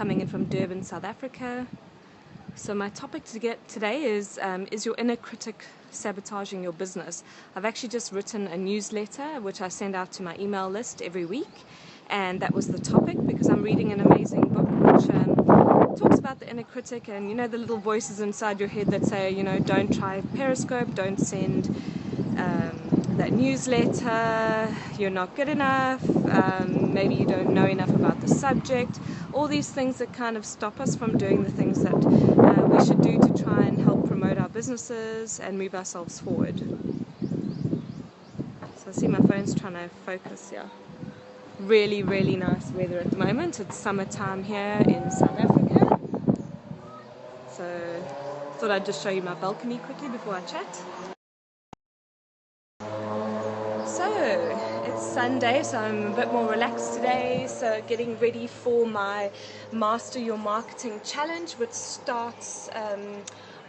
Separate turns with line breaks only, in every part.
coming in from Durban, South Africa. So my topic today is your inner critic sabotaging your business? I've actually just written a newsletter which I send out to my email list every week, and that was the topic because I'm reading an amazing book which talks about the inner critic and, you know, the little voices inside your head that say, you know, don't try Periscope, don't send that newsletter, you're not good enough, maybe you don't know enough about the subject, all these things that kind of stop us from doing the things that we should do to try and help promote our businesses and move ourselves forward. So I see my phone's trying to focus here. Really, really nice weather at the moment. It's summertime here in South Africa. So I thought I'd just show you my balcony quickly before I chat. So it's Sunday, so I'm a bit more relaxed today, so getting ready for my Master Your Marketing Challenge, which starts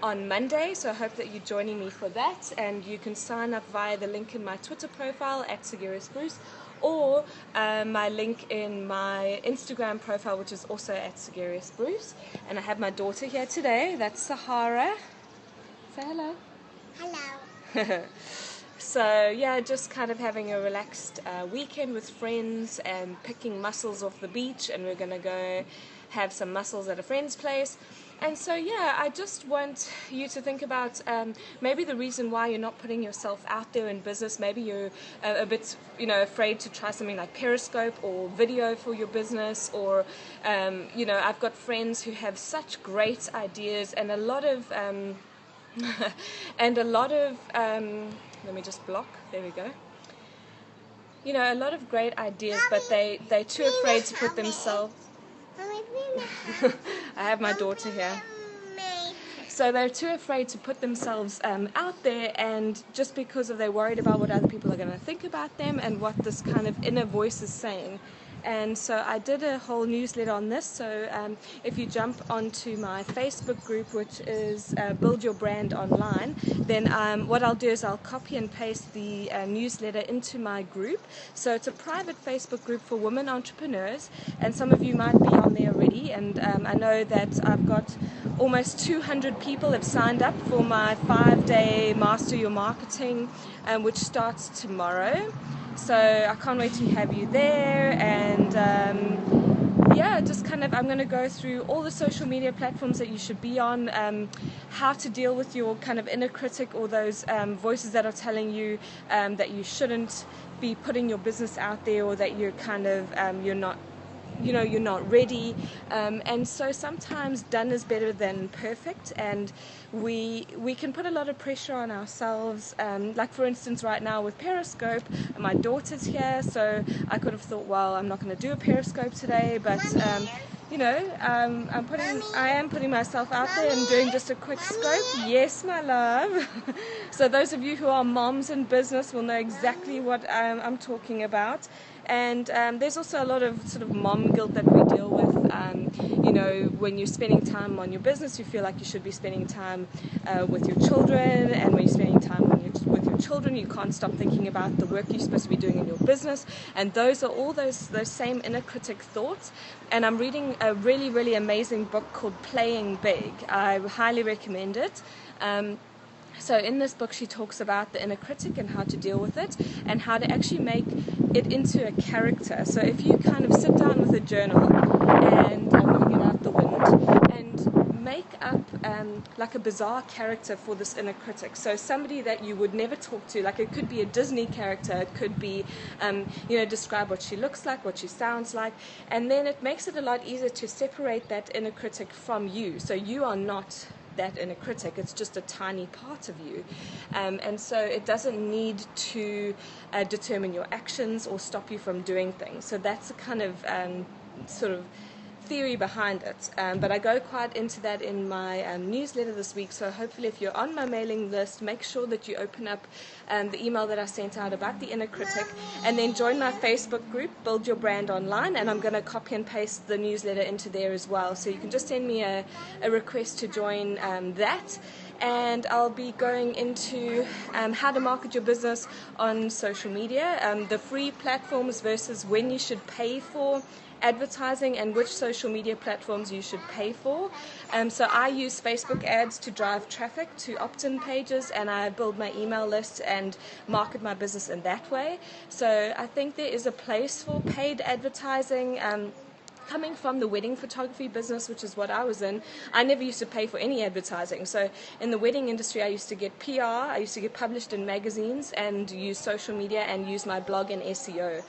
on Monday, so I hope that you're joining me for that, and you can sign up via the link in my Twitter profile at @SagariusBruce, or my link in my Instagram profile, which is also at @SagariusBruce. And I have my daughter here today, that's Sahara. Say hello.
Hello.
So yeah, just kind of having a relaxed weekend with friends and picking mussels off the beach, and we're going to go have some mussels at a friend's place. And so yeah, I just want you to think about maybe the reason why you're not putting yourself out there in business. Maybe you're a bit, you know, afraid to try something like Periscope or video for your business, or you know, I've got friends who have such great ideas and a lot of let me just block, there we go. You know, a lot of great ideas, but they're too afraid to put themselves. I have my daughter here. So they're too afraid to put themselves out there, and just because they're worried about what other people are going to think about them and what this kind of inner voice is saying. And so I did a whole newsletter on this. So if you jump onto my Facebook group, which is Build Your Brand Online, then what I'll do is I'll copy and paste the newsletter into my group. So it's a private Facebook group for women entrepreneurs, and some of you might be on there already. And I know that I've got almost 200 people have signed up for my 5-day Master Your Marketing, which starts tomorrow. So I can't wait to have you there, and yeah, just kind of I'm going to go through all the social media platforms that you should be on, how to deal with your kind of inner critic, or those voices that are telling you that you shouldn't be putting your business out there, or that you're kind of you're not, you know, you're not ready, and so sometimes done is better than perfect, and we can put a lot of pressure on ourselves, like for instance right now with Periscope, my daughter's here, so I could have thought, well, I'm not going to do a Periscope today, but you know, I am putting myself out there and doing just a quick scope. Yes, my love. So those of you who are moms in business will know exactly what I'm talking about. And there's also a lot of sort of mom guilt that we deal with. You know, when you're spending time on your business, you feel like you should be spending time with your children, and when you're spending time with your children, you can't stop thinking about the work you're supposed to be doing in your business. And those are all those same inner critic thoughts. And I'm reading a really, really amazing book called Playing Big. I highly recommend it. So in this book, she talks about the inner critic and how to deal with it, and how to actually make it into a character. So if you kind of sit down with a journal, and I'm going to get out the wind, and make up like a bizarre character for this inner critic. So somebody that you would never talk to, like it could be a Disney character, it could be, you know, describe what she looks like, what she sounds like, and then it makes it a lot easier to separate that inner critic from you. So you are not that inner critic, it's just a tiny part of you, and so it doesn't need to determine your actions or stop you from doing things. So that's a kind of sort of theory behind it, but I go quite into that in my newsletter this week. So hopefully if you're on my mailing list, make sure that you open up the email that I sent out about the inner critic, and then join my Facebook group, Build Your Brand Online, and I'm going to copy and paste the newsletter into there as well. So you can just send me a request to join that, and I'll be going into how to market your business on social media, the free platforms versus when you should pay for advertising and which social media platforms you should pay for. So I use Facebook ads to drive traffic to opt-in pages, and I build my email list and market my business in that way. So I think there is a place for paid advertising. Coming from the wedding photography business, which is what I was in, I never used to pay for any advertising. So in the wedding industry, I used to get PR, I used to get published in magazines and use social media and use my blog and SEO.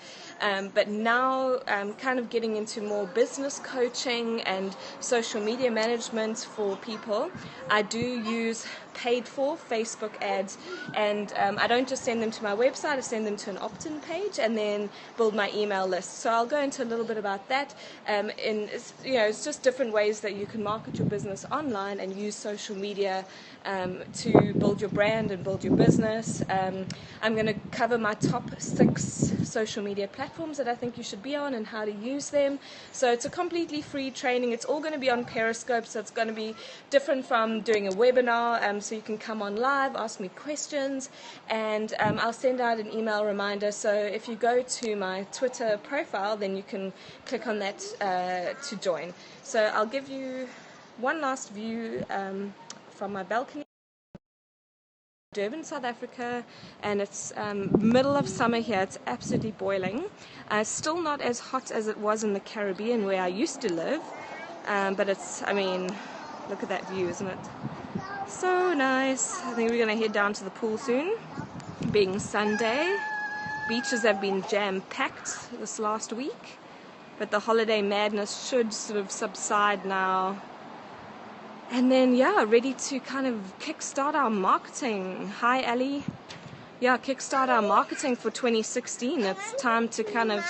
But now I'm kind of getting into more business coaching and social media management for people. I do use paid for Facebook ads, and I don't just send them to my website, I send them to an opt-in page and then build my email list. So I'll go into a little bit about that. It's just different ways that you can market your business online and use social media to build your brand and build your business. I'm going to cover my top 6 social media platforms that I think you should be on and how to use them. So it's a completely free training. It's all going to be on Periscope, so it's going to be different from doing a webinar. So you can come on live, ask me questions, and I'll send out an email reminder. So if you go to my Twitter profile, then you can click on that to join. So I'll give you one last view from my balcony. Durban, South Africa, and it's middle of summer here. It's absolutely boiling. Still not as hot as it was in the Caribbean where I used to live, but look at that view, isn't it? So nice. I think we're going to head down to the pool soon, being Sunday. Beaches have been jam-packed this last week, but the holiday madness should sort of subside now. And then, ready to kind of kickstart our marketing. Hi, Ali. Kickstart our marketing for 2016. It's time to kind of